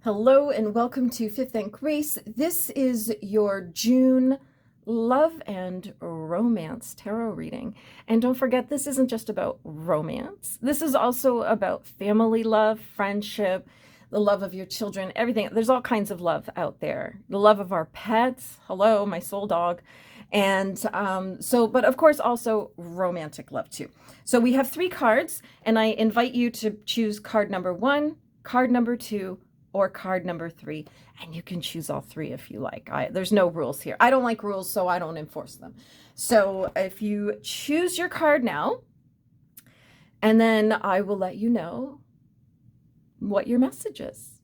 Hello and welcome to Fifth and Grace. This is your June love and romance tarot reading. And don't forget, this isn't just about romance. This is also about family love, friendship, the love of your children, everything. There's all kinds of love out there. The love of our pets. Hello, my soul dog. And but of course, also romantic love too. So we have 3 cards, and I invite you to choose card number 1, card number 2, or card number 3, and you can choose all 3 if you like. There's no rules here. I don't like rules, so I don't enforce them. So if you choose your card now, and then I will let you know what your message is.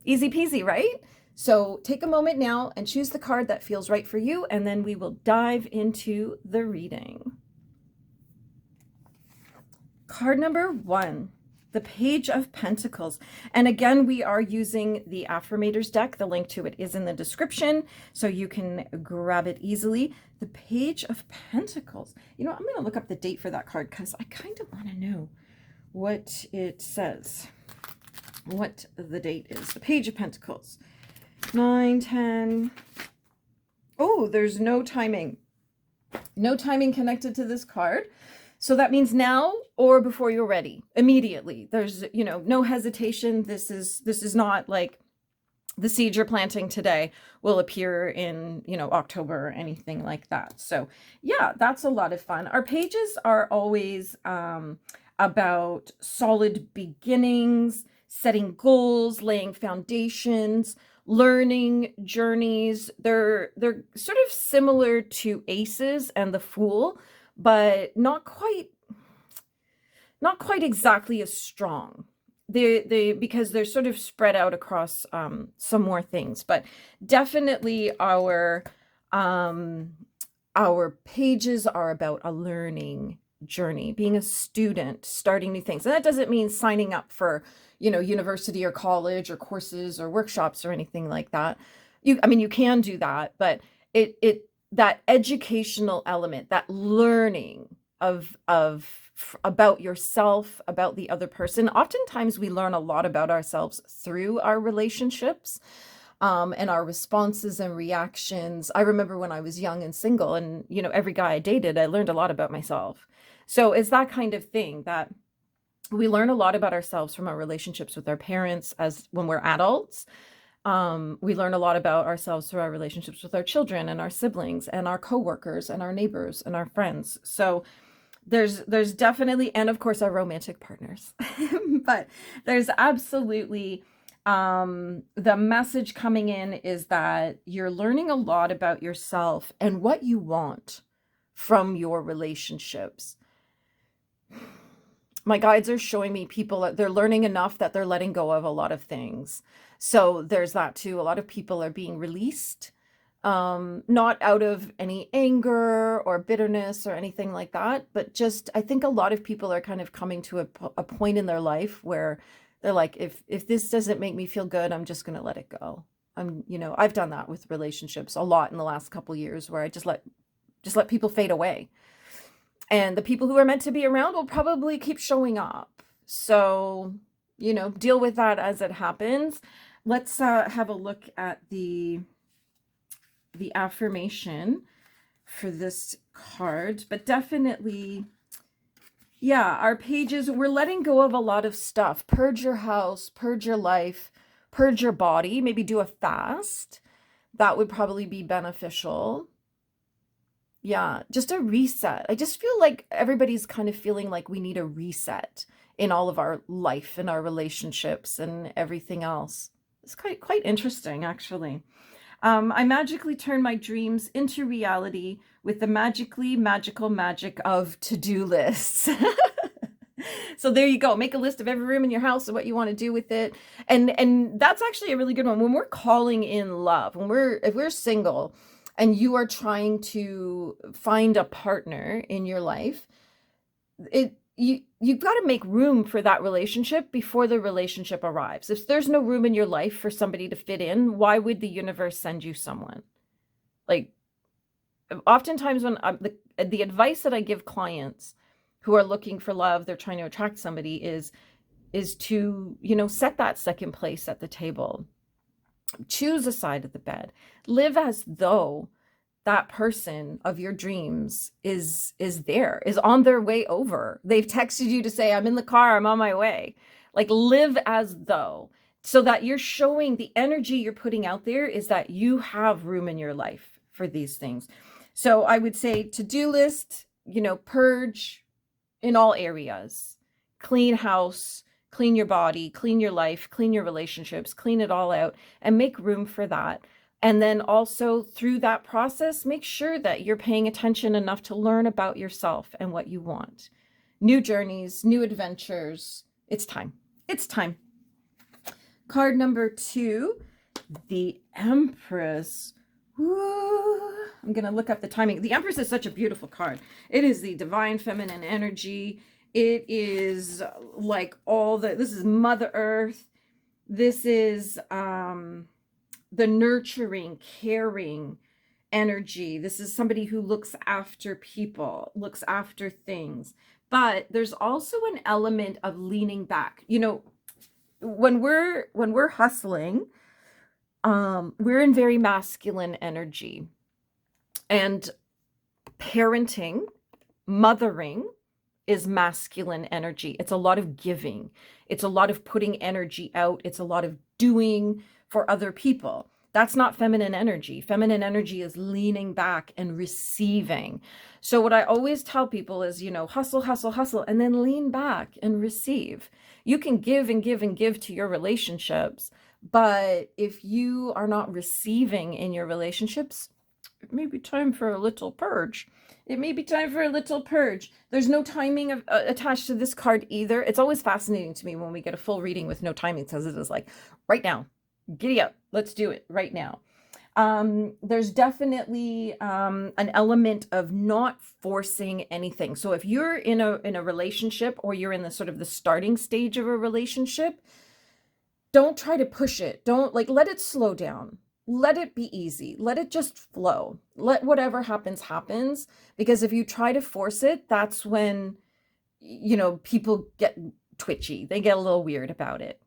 Easy peasy, right? So take a moment now and choose the card that feels right for you, and then we will dive into the reading. Card number 1. The Page of Pentacles. And again, we are using the Affirmators deck. The link to it is in the description, so you can grab it easily. The Page of Pentacles. You know, I'm going to look up the date for that card because I kind of want to know what it says, what the date is. The Page of Pentacles. 9, 10. Oh, there's no timing. No timing connected to this card. So that means now or before you're ready, immediately. There's, no hesitation. This is not like the seed you're planting today will appear in, October or anything like that. So yeah, that's a lot of fun. Our pages are always about solid beginnings, setting goals, laying foundations, learning journeys. They're sort of similar to Aces and the Fool, but not quite exactly as strong. Because they're sort of spread out across some more things, but definitely our pages are about a learning journey, being a student, starting new things. And that doesn't mean signing up for, university or college or courses or workshops or anything like that. You can do that, but that educational element, that learning of about yourself, about the other person. Oftentimes we learn a lot about ourselves through our relationships, and our responses and reactions. I remember when I was young and single, and every guy I dated, I learned a lot about myself. So it's that kind of thing that we learn a lot about ourselves from our relationships with our parents as when we're adults. We learn a lot about ourselves through our relationships with our children and our siblings and our coworkers and our neighbors and our friends. So there's definitely, and of course our romantic partners, but there's absolutely, the message coming in is that you're learning a lot about yourself and what you want from your relationships. My guides are showing me people that they're learning enough that they're letting go of a lot of things. So there's that too. A lot of people are being released, not out of any anger or bitterness or anything like that, but just, I think a lot of people are kind of coming to a point in their life where they're like, if this doesn't make me feel good, I'm just going to let it go. I've done that with relationships a lot in the last couple years, where I just let people fade away. And the people who are meant to be around will probably keep showing up. So, deal with that as it happens. Let's have a look at the affirmation for this card. But definitely, yeah, our pages, we're letting go of a lot of stuff. Purge your house, purge your life, purge your body, maybe do a fast. That would probably be beneficial. Yeah, just a reset. I just feel like everybody's kind of feeling like we need a reset in all of our life and our relationships and everything else. It's quite interesting, actually. I magically turn my dreams into reality with the magical magic of to-do lists. So there you go. Make a list of every room in your house and what you want to do with it. And that's actually a really good one. When we're calling in love, if we're single, and you are trying to find a partner in your life, you've got to make room for that relationship before the relationship arrives. If there's no room in your life for somebody to fit in, why would the universe send you someone? Like, oftentimes when the advice that I give clients who are looking for love, they're trying to attract somebody, is is to, set that second place at the table. Choose a side of the bed. Live as though that person of your dreams is on their way over. They've texted you to say, I'm in the car, I'm on my way. Like, live as though, so that you're showing the energy you're putting out there is that you have room in your life for these things. So I would say to-do list, purge in all areas. Clean house, clean your body, clean your life, clean your relationships, clean it all out, and make room for that. And then also through that process, make sure that you're paying attention enough to learn about yourself and what you want. New journeys, new adventures. It's time. It's time. Card number 2, the Empress. Woo. I'm going to look up the timing. The Empress is such a beautiful card. It is the divine feminine energy. It is like this is Mother Earth. This is the nurturing, caring energy. This is somebody who looks after people, looks after things. But there's also an element of leaning back. When we're hustling, we're in very masculine energy. And parenting, mothering is masculine energy. It's a lot of giving. It's a lot of putting energy out. It's a lot of doing for other people. That's not feminine energy. Feminine energy is leaning back and receiving. So what I always tell people is, hustle, hustle, hustle, and then lean back and receive. You can give and give and give to your relationships, but if you are not receiving in your relationships, it may be time for a little purge. It may be time for a little purge. There's no timing attached to this card either. It's always fascinating to me when we get a full reading with no timing, because it is like, right now, giddy up, let's do it right now. There's definitely an element of not forcing anything. So if you're in a relationship, or you're in the sort of the starting stage of a relationship, don't try to push it. Don't let it slow down. Let it be easy. Let it just flow. Let whatever happens, happens. Because if you try to force it, that's when, people get twitchy. They get a little weird about it.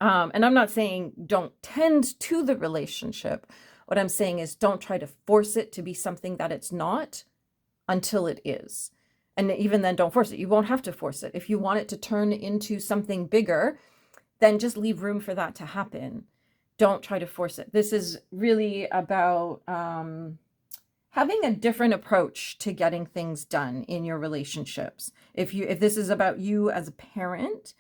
And I'm not saying don't tend to the relationship. What I'm saying is don't try to force it to be something that it's not until it is. And even then, don't force it. You won't have to force it. If you want it to turn into something bigger, then just leave room for that to happen. Don't try to force it. This is really about having a different approach to getting things done in your relationships. If this is about you as a parent,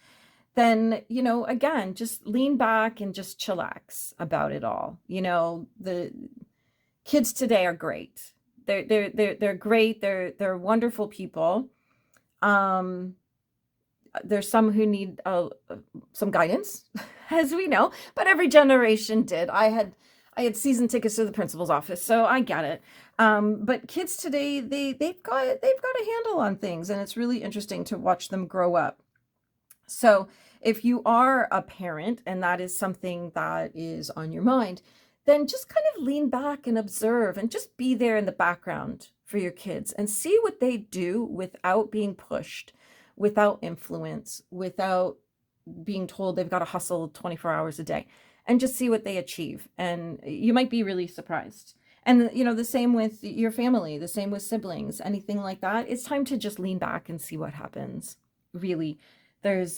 then, again, just lean back and just chillax about it all. The kids today are great. They're great. They're wonderful people. There's some who need some guidance, as we know, but every generation did. I had season tickets to the principal's office, so I get it. But kids today, they've got a handle on things, and it's really interesting to watch them grow up. So if you are a parent and that is something that is on your mind, then just kind of lean back and observe and just be there in the background for your kids and see what they do without being pushed, without influence, without being told they've got to hustle 24 hours a day, and just see what they achieve. And you might be really surprised. And, the same with your family, the same with siblings, anything like that. It's time to just lean back and see what happens. Really, there's,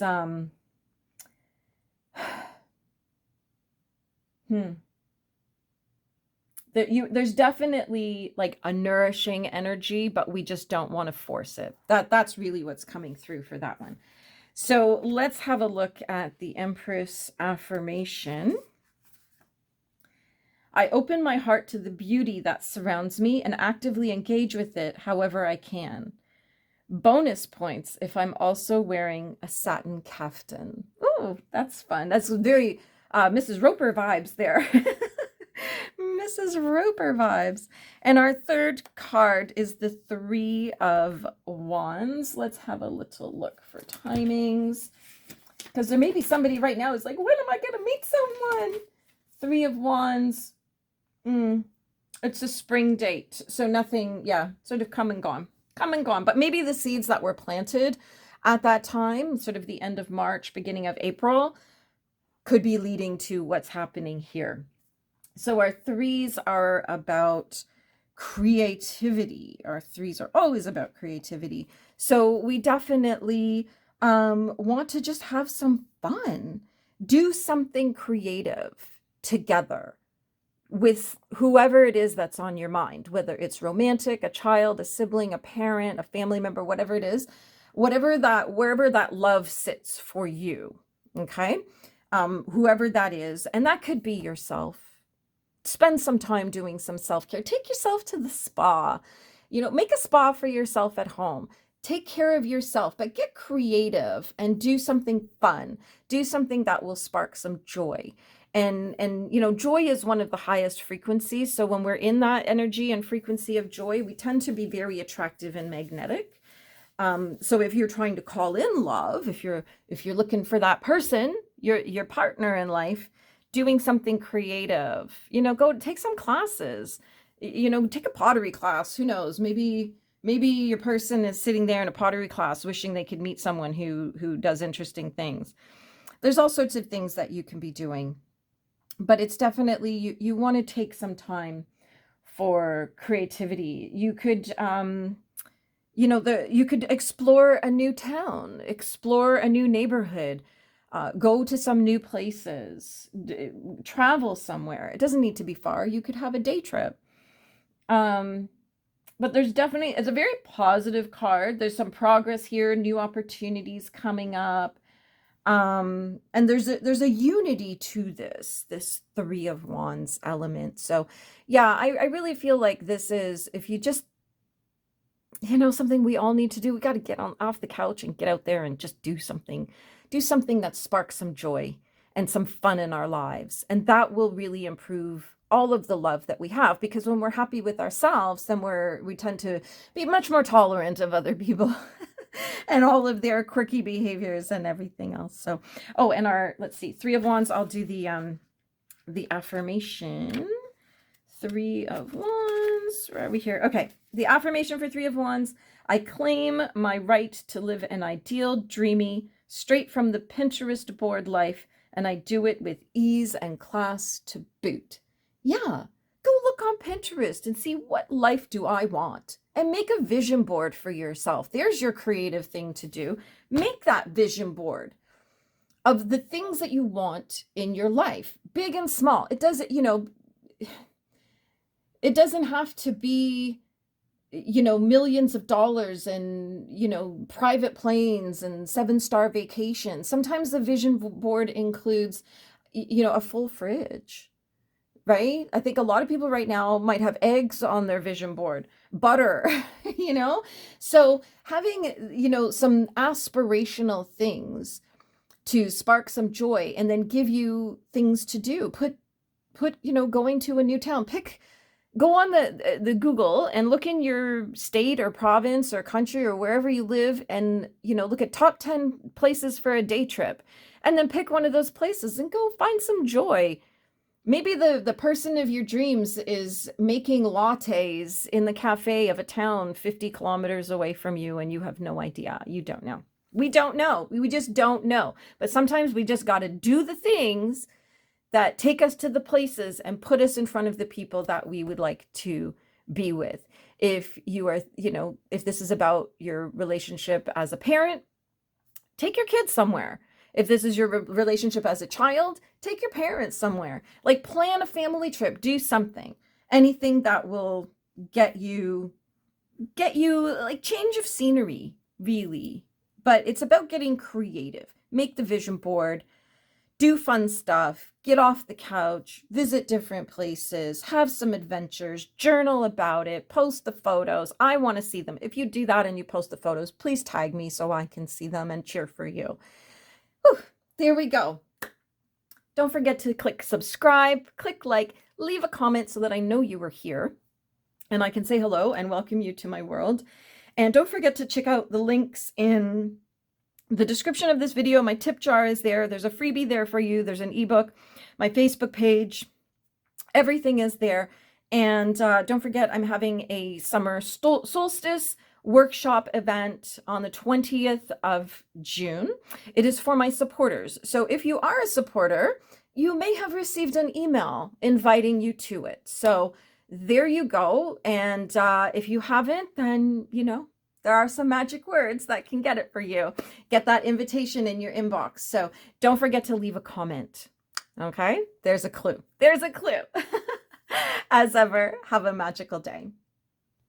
there's definitely like a nourishing energy, but we just don't want to force it. That's really what's coming through for that one. So let's have a look at the Empress affirmation. I open my heart to the beauty that surrounds me and actively engage with it however I can. Bonus points if I'm also wearing a satin kaftan. Oh, that's fun. That's very Mrs. Roper vibes there. Mrs. Roper vibes. And our third card is the 3 of Wands. Let's have a little look for timings, because there may be somebody right now who's like, when am I going to meet someone? 3 of Wands. It's a spring date. So nothing, sort of come and gone. But maybe the seeds that were planted at that time, sort of the end of March, beginning of April, could be leading to what's happening here. So our threes are about creativity. Our threes are always about creativity. So we definitely want to just have some fun, do something creative together with whoever it is that's on your mind, whether it's romantic, a child, a sibling, a parent, a family member, whatever it is, wherever that love sits for you. Okay. Whoever that is, and that could be yourself. Spend some time doing some self-care. Take yourself to the spa. Make a spa for yourself at home. Take care of yourself, but get creative and do something fun. Do something that will spark some joy. And joy is one of the highest frequencies. So when we're in that energy and frequency of joy, we tend to be very attractive and magnetic. So if you're trying to call in love, if you're looking for that person, your partner in life, doing something creative, go take some classes, take a pottery class. Who knows? Maybe your person is sitting there in a pottery class wishing they could meet someone who does interesting things. There's all sorts of things that you can be doing, but it's definitely, you want to take some time for creativity. You could, you could explore a new town, explore a new neighborhood, go to some new places, travel somewhere. It doesn't need to be far. You could have a day trip. But there's definitely, it's a very positive card. There's some progress here, new opportunities coming up. And there's a unity to this Three of Wands element. So yeah, I really feel like this is, if you just, something we all need to do, we got to get off the couch and get out there and just do something that sparks some joy and some fun in our lives. And that will really improve all of the love that we have, because when we're happy with ourselves, then we tend to be much more tolerant of other people and all of their quirky behaviors and everything else. So, and let's see, Three of Wands, I'll do the affirmation. Three of Wands, where are we here? Okay, the affirmation for Three of Wands: I claim my right to live an ideal, dreamy, straight from the Pinterest board life, and I do it with ease and class to boot. Yeah, go look on Pinterest and see, what life do I want? And make a vision board for yourself. There's your creative thing to do. Make that vision board of the things that you want in your life, big and small. It doesn't, it doesn't have to be, millions of dollars and, private planes and 7-star vacations. Sometimes the vision board includes, a full fridge, right? I think a lot of people right now might have eggs on their vision board, butter, So having, some aspirational things to spark some joy and then give you things to do. Put, going to a new town, go on the Google and look in your state or province or country or wherever you live, and, look at top 10 places for a day trip, and then pick one of those places and go find some joy. Maybe the person of your dreams is making lattes in the cafe of a town 50 kilometers away from you, and you have no idea. You don't know. We don't know. We just don't know. But sometimes we just got to do the things that take us to the places and put us in front of the people that we would like to be with. If you are, if this is about your relationship as a parent, take your kids somewhere. If this is your relationship as a child, take your parents somewhere. Like, plan a family trip, do something, anything that will get you like change of scenery, really. But it's about getting creative. Make the vision board, do fun stuff, get off the couch, visit different places, have some adventures, journal about it, post the photos. I want to see them. If you do that and you post the photos, please tag me so I can see them and cheer for you. Whew, there we go. Don't forget to click subscribe, click like, leave a comment so that I know you were here and I can say hello and welcome you to my world. And don't forget to check out the links in the description of this video. My tip jar is there. There's a freebie there for you. There's an ebook, my Facebook page, everything is there. And don't forget, I'm having a summer solstice workshop event on the 20th of June. It is for my supporters. So if you are a supporter, you may have received an email inviting you to it. So there you go. And if you haven't, then, there are some magic words that can get it for you. Get that invitation in your inbox. So don't forget to leave a comment. Okay? There's a clue. There's a clue. As ever, have a magical day.